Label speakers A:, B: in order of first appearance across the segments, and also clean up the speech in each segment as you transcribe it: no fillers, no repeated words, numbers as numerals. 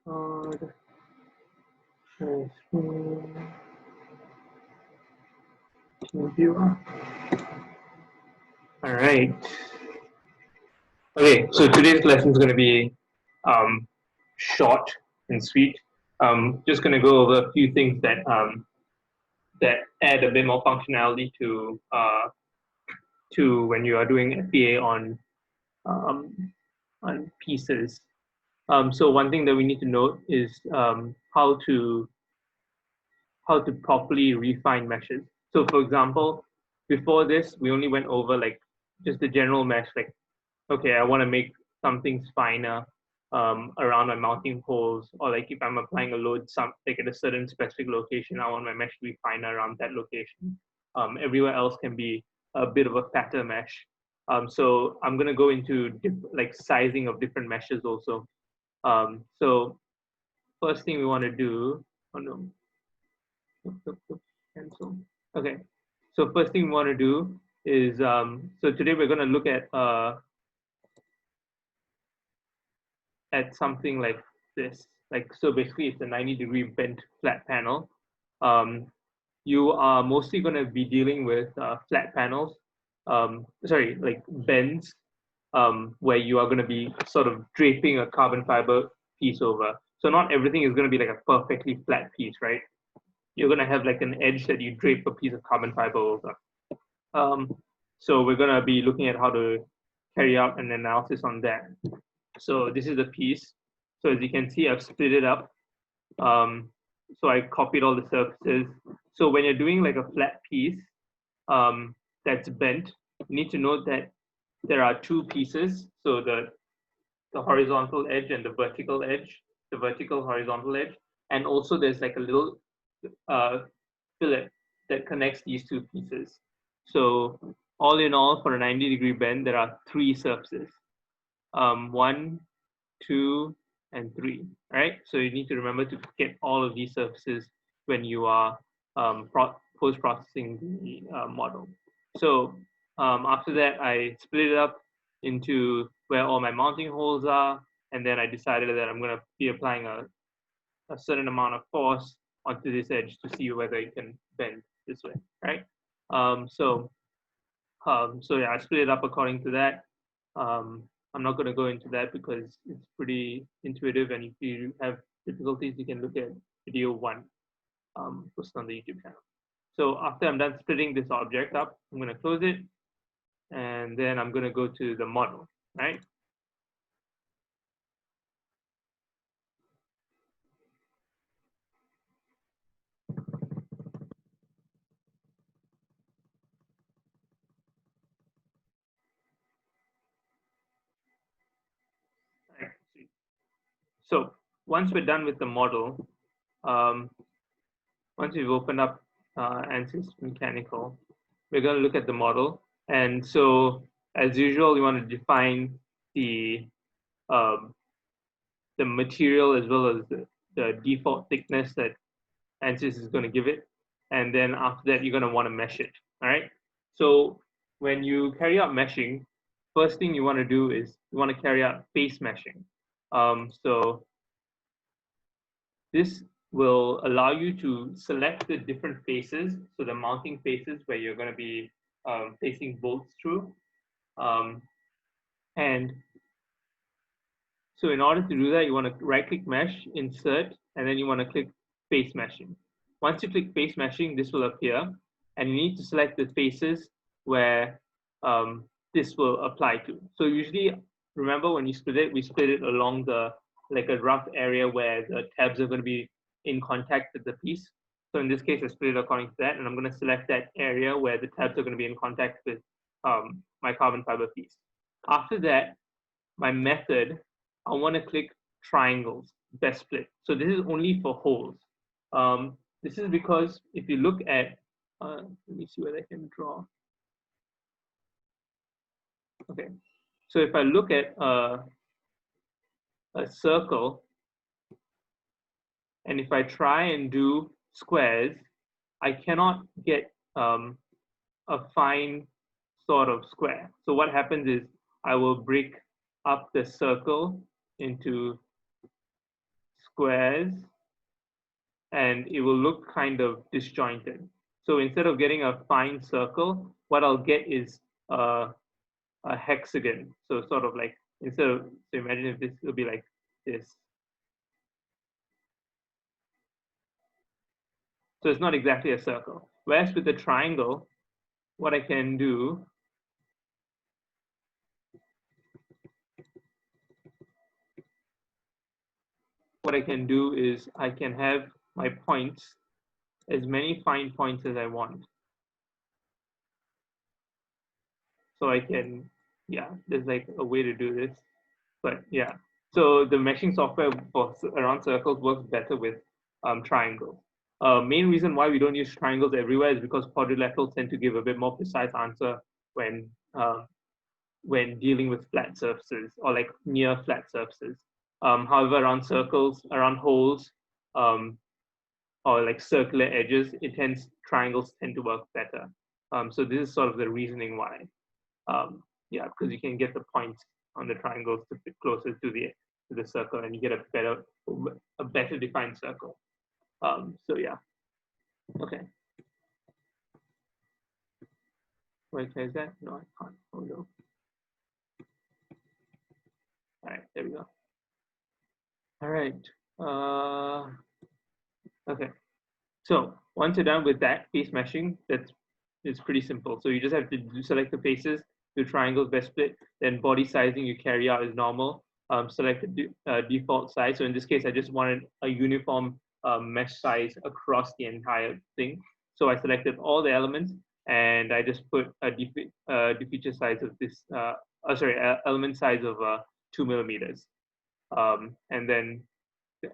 A: Hard. Share screen. Team viewer. All right. Okay, so today's lesson is going to be short and sweet. Just going to go over a few things that that add a bit more functionality to when you are doing FEA on pieces. So one thing that we need to note is how to properly refine meshes. So for example, before this, we only went over like just the general mesh, like, okay, I want to make some things finer around my mounting holes, or like if I'm applying a load like at a certain specific location, I want my mesh to be finer around that location. Everywhere else can be a bit of a fatter mesh. So I'm going to go into like sizing of different meshes also. So first thing we want to do, oh no, cancel. Okay, so first thing we want to do is, so today we're going to look at something like this. Like, so basically it's a 90-degree bent flat panel. You are mostly going to be dealing with flat panels, like bends, where you are going to be sort of draping a carbon fiber piece over. So not everything is going to be like a perfectly flat piece, right? You're going to have like an edge that you drape a piece of carbon fiber over. So we're going to be looking at how to carry out an analysis on that. So this is the piece. So as you can see, I've split it up. So I copied all the surfaces. So when you're doing like a flat piece that's bent, you need to note that there are two pieces. So the horizontal edge and the vertical edge, the vertical horizontal edge. And also there's like a little fillet that connects these two pieces. So all in all, for a 90-degree bend, there are three surfaces. 1, 2, and 3, right? So you need to remember to get all of these surfaces when you are post-processing the model. So after that, I split it up into where all my mounting holes are, and then I decided that I'm going to be applying a certain amount of force onto this edge to see whether it can bend this way, right? So yeah, I split it up according to that. I'm not going to go into that because it's pretty intuitive, and if you have difficulties, you can look at video 1 posted on the YouTube channel. So after I'm done splitting this object up, I'm going to close it, and then I'm going to go to the model, right? So once we're done with the model, once we've opened up ANSYS Mechanical, we're going to look at the model. And so, as usual, we want to define the material as well as the default thickness that ANSYS is going to give it. And then after that, you're going to want to mesh it. All right. So when you carry out meshing, first thing you want to do is you want to carry out face meshing. So this will allow you to select the different faces, so the mounting faces where you're going to be placing bolts through. And so in order to do that, you want to right-click mesh, insert, and then you want to click face meshing. Once you click face meshing, this will appear, and you need to select the faces where this will apply to. So usually, remember when you split it, we split it along the like a rough area where the tabs are going to be in contact with the piece. So in this case, I split it according to that, and I'm going to select that area where the tabs are going to be in contact with my carbon fiber piece. After that, my method, I want to click triangles, best split. So this is only for holes. This is because if you look at, let me see what I can draw. Okay, so if I look at a circle, and if I try and do squares, I cannot get a fine sort of square. So what happens is I will break up the circle into squares, and it will look kind of disjointed. So instead of getting a fine circle, what I'll get is a hexagon. So sort of like, instead of, so imagine if this will be like this. So it's not exactly a circle. Whereas with the triangle, what I can do is I can have my points, as many fine points as I want. So I can, yeah, there's like a way to do this, but yeah. So the meshing software for around circles works better with triangles. Main reason why we don't use triangles everywhere is because quadrilaterals tend to give a bit more precise answer when dealing with flat surfaces or like near flat surfaces. However, around circles, around holes, or like circular edges, triangles tend to work better. So this is sort of the reasoning why. Yeah, because you can get the points on the triangles to fit closer to the circle, and you get a better defined circle. So yeah, okay. Wait, is that? No, I can't. Oh no. All right, there we go. All right. Okay. So once you're done with that face meshing, it's pretty simple. So you just have to select the faces, do triangles best split, then body sizing you carry out as normal. Select the default size. So in this case, I just wanted a uniform mesh size across the entire thing. So I selected all the elements and I just put a defeature size of this, element size of 2 millimeters, and then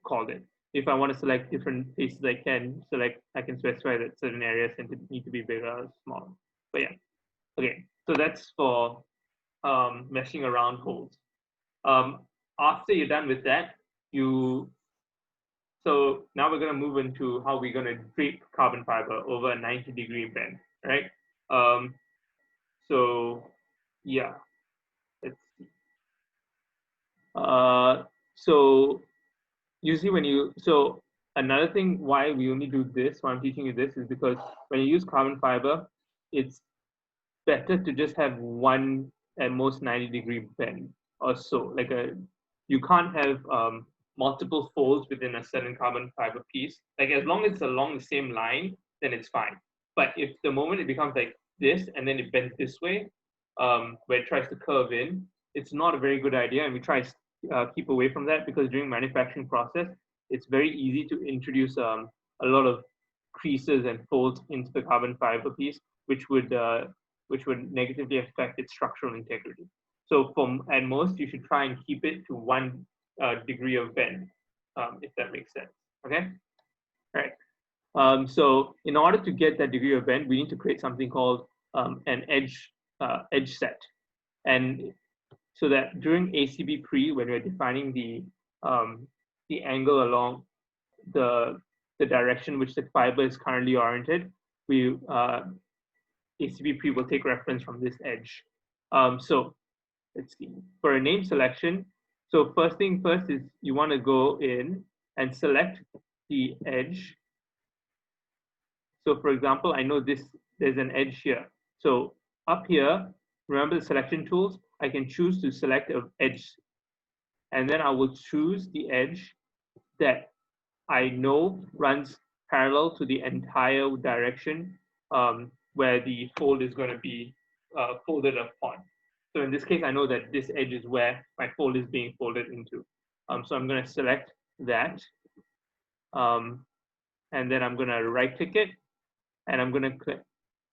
A: called it. If I want to select different faces, I can specify that certain areas need to be bigger or small. But yeah, okay. So that's for meshing around holes. After you're done with that, so now we're going to move into how we're going to drape carbon fiber over a 90-degree bend, right? So yeah, let's see. So usually so another thing why we only do this, why I'm teaching you this, is because when you use carbon fiber, it's better to just have one at most 90-degree bend or so. You can't have multiple folds within a certain carbon fiber piece. Like as long as it's along the same line, then it's fine. But if the moment it becomes like this and then it bends this way, where it tries to curve in, it's not a very good idea, and we try to keep away from that, because during manufacturing process, it's very easy to introduce a lot of creases and folds into the carbon fiber piece, which would negatively affect its structural integrity. So at most, you should try and keep it to 1 degree of bend, if that makes sense. Okay, all right. So in order to get that degree of bend, we need to create something called an edge set, and so that during ACB pre, when we're defining the angle along the direction which the fiber is currently oriented, we ACB pre will take reference from this edge. So let's see, for a name selection, so first thing first is you want to go in and select the edge. So for example, I know there's an edge here. So up here, remember the selection tools, I can choose to select an edge, and then I will choose the edge that I know runs parallel to the entire direction where the fold is going to be folded upon. So in this case, I know that this edge is where my fold is being folded into. So I'm going to select that, and then I'm going to right click it, and I'm going to click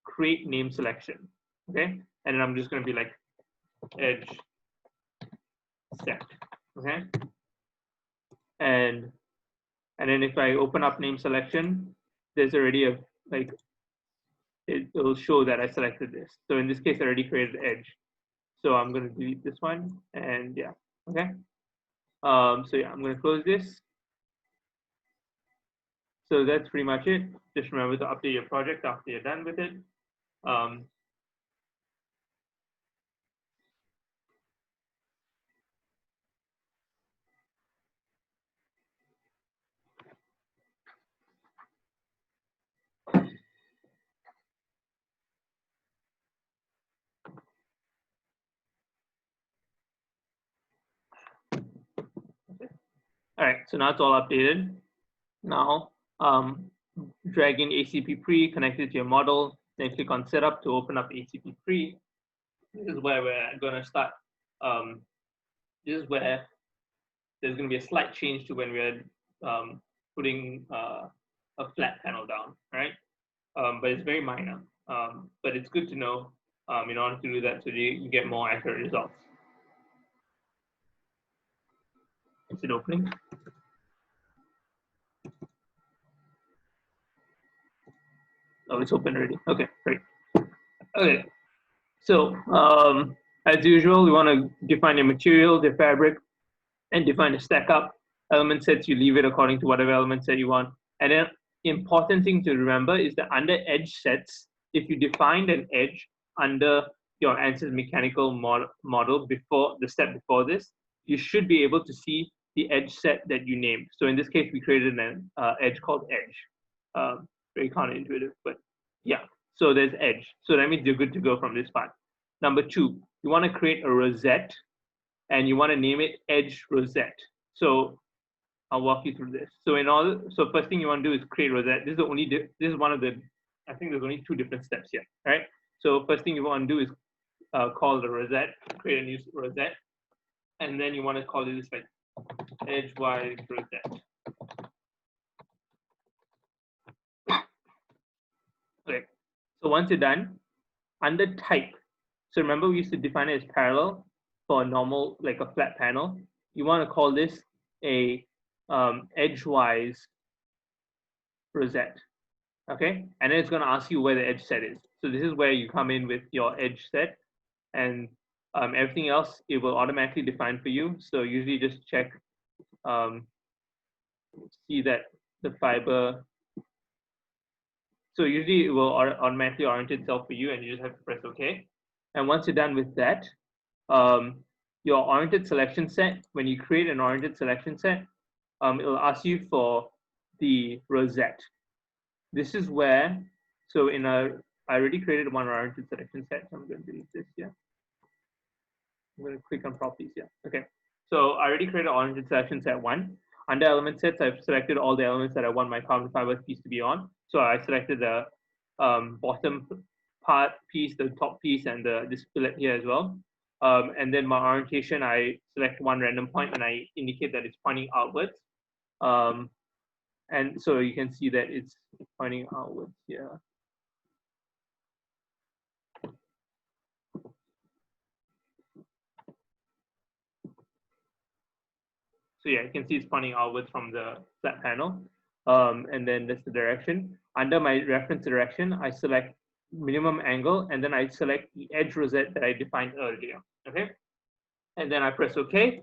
A: create name selection. Okay, and then I'm just going to be like edge set. Okay, and then if I open up name selection, there's already it will show that I selected this. So in this case, I already created the edge. So I'm going to delete this one, and yeah, okay. So yeah, I'm going to close this. So that's pretty much it. Just remember to update your project after you're done with it. All right, so now it's all updated. Now, drag in ACP pre, connect it to your model, then click on setup to open up ACP pre. This is where we're going to start. This is where there's going to be a slight change to when we're putting a flat panel down, right? But it's very minor. But it's good to know in order to do that so you get more accurate results. Is it opening? Oh, it's open already. Okay, great. Okay, so as usual, we want to define the material, the fabric, and define the stack up. Element sets, you leave it according to whatever element set you want. And then important thing to remember is that under edge sets, if you defined an edge under your ANSYS mechanical model before the step before this, you should be able to see the edge set that you named. So in this case, we created an edge called edge. Very counterintuitive, but yeah. So there's edge. So that means you're good to go from this part. Number two, you want to create a rosette, and you want to name it edge rosette. So I'll walk you through this. So first thing you want to do is create rosette. This is one of the, I think there's only two different steps here, right? So first thing you want to do is call the rosette, create a new rosette, and then you want to call it this like Edgewise rosette. Okay. So once you're done, under type, so remember we used to define it as parallel for a normal, like a flat panel. You want to call this a edgewise rosette, okay? And then it's going to ask you where the edge set is. So this is where you come in with your edge set, and everything else it will automatically define for you. So usually just check, see that the fiber. So usually it will automatically orient itself for you, and you just have to press OK. And once you're done with that, your oriented selection set, when you create an oriented selection set, it will ask you for the rosette. This is where, so I already created one oriented selection set. So I'm going to delete this here. I'm going to click on properties here. Okay. So I already created oriented selection set 1. Under element sets, I've selected all the elements that I want my carbon fiber piece to be on. So I selected the bottom part piece, the top piece, and this fillet here as well. And then my orientation, I select one random point and I indicate that it's pointing outwards. And so you can see that it's pointing outwards here. So yeah, you can see it's pointing outwards from the flat panel. And then that's the direction. Under my reference direction, I select minimum angle, and then I select the edge rosette that I defined earlier, okay? And then I press OK.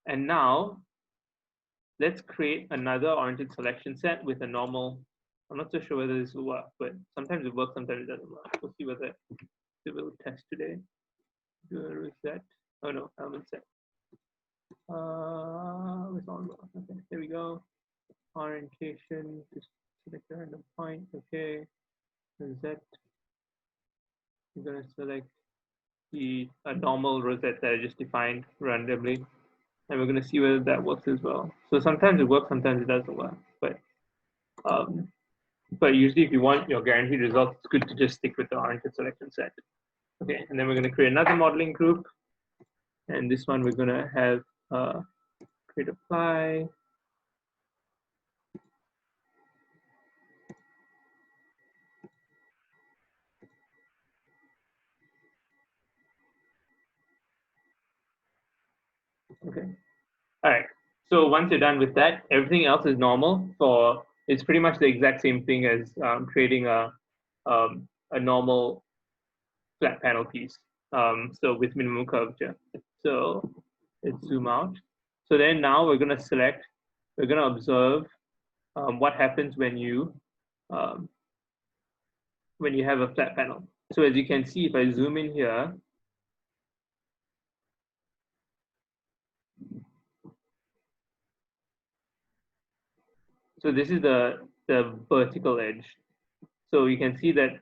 A: And now let's create another oriented selection set with a normal. I'm not so sure whether this will work, but sometimes it works, sometimes it doesn't work. We'll see whether it will test today. Do a reset. Oh no, element set. Okay, there we go. Orientation, just select a random point. Okay. Rosette. You're going to select a normal rosette that I just defined randomly. And we're going to see whether that works as well. So sometimes it works, sometimes it doesn't work. But usually if you want your guaranteed results, it's good to just stick with the oriented selection set. Okay, and then we're going to create another modeling group. And this one we're going to have create apply. Okay. All right. So once you're done with that, everything else is normal. It's pretty much the exact same thing as creating a normal flat panel piece. So with minimum curvature. So let's zoom out. So then now we're going to observe what happens when you have a flat panel. So as you can see, if I zoom in here, so this is the vertical edge. So you can see that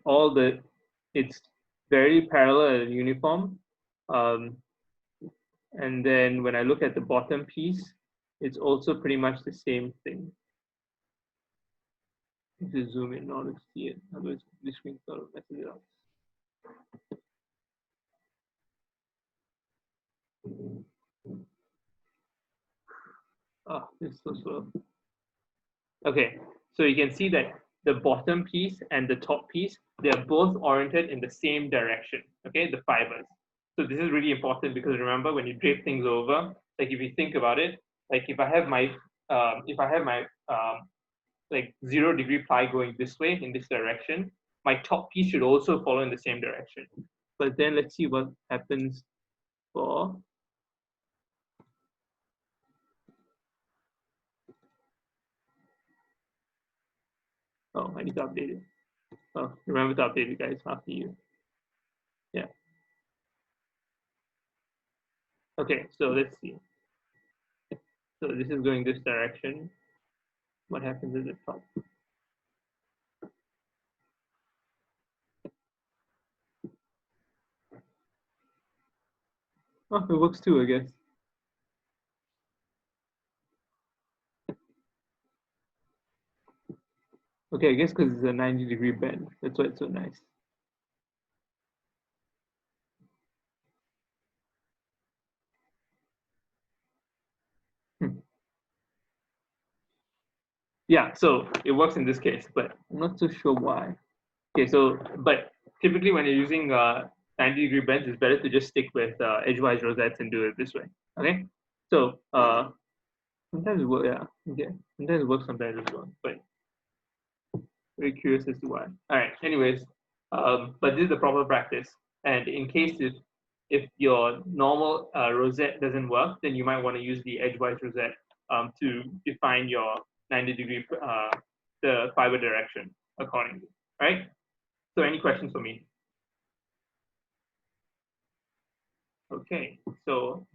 A: it's very parallel and uniform. And then when I look at the bottom piece, it's also pretty much the same thing. If you zoom in in order to see it, otherwise the screen sort of messes it up. Oh, this is so slow. Okay, so you can see that the bottom piece and the top piece, they're both oriented in the same direction, okay, the fibers. So this is really important because remember when you drape things over, like if you think about it, like if I have my like 0-degree ply going this way in this direction, my top piece should also follow in the same direction. But then let's see what happens for oh, I need to update it. Oh, remember to update it, guys, after you. Yeah. Okay, so let's see. So this is going this direction. What happens at the top? Oh, it works too, I guess. Okay, I guess because it's a 90-degree bend. That's why it's so nice. Yeah, so it works in this case, but I'm not so sure why. Okay, so, but typically when you're using 90-degree bends, it's better to just stick with edgewise rosettes and do it this way, okay? So sometimes it works, yeah, okay. Sometimes it works, sometimes it won't, but very curious as to why. All right, anyways, but this is the proper practice. And in case if your normal rosette doesn't work, then you might want to use the edgewise rosette to define your 90-degree the fiber direction accordingly, right? So any questions for me? Okay, so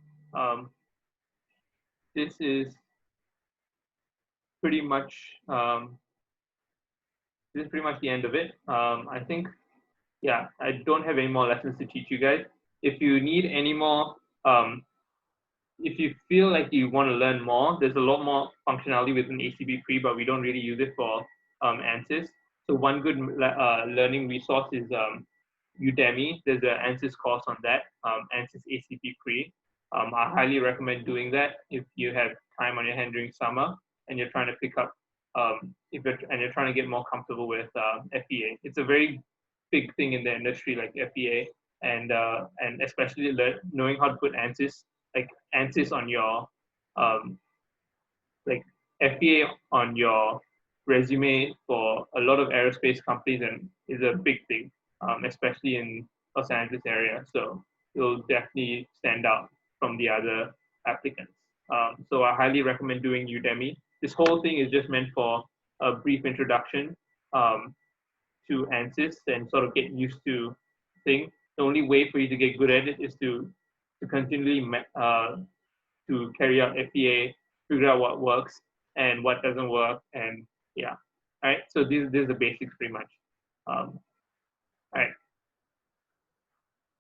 A: this is pretty much the end of it. I think, yeah, I don't have any more lessons to teach you guys. If you need any more, if you feel like you want to learn more, there's a lot more functionality within ACP Pre, but we don't really use it for ANSYS. So one good learning resource is Udemy. There's an ANSYS course on that, ANSYS ACP Pre. I highly recommend doing that if you have time on your hand during summer and you're trying to pick up, you're trying to get more comfortable with FEA. It's a very big thing in the industry, like FEA, and especially knowing how to put ANSYS, like ANSYS on your like FEA on your resume for a lot of aerospace companies and is a big thing, especially in Los Angeles area. So you'll definitely stand out from the other applicants. So I highly recommend doing Udemy. This whole thing is just meant for a brief introduction to ANSYS and sort of get used to things. The only way for you to get good at it is to continually to carry out FEA, figure out what works and what doesn't work, and yeah. All right, so this is the basics pretty much. All right.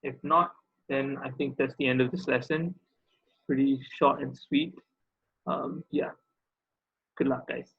A: If not, then I think that's the end of this lesson. Pretty short and sweet. Yeah. Good luck, guys.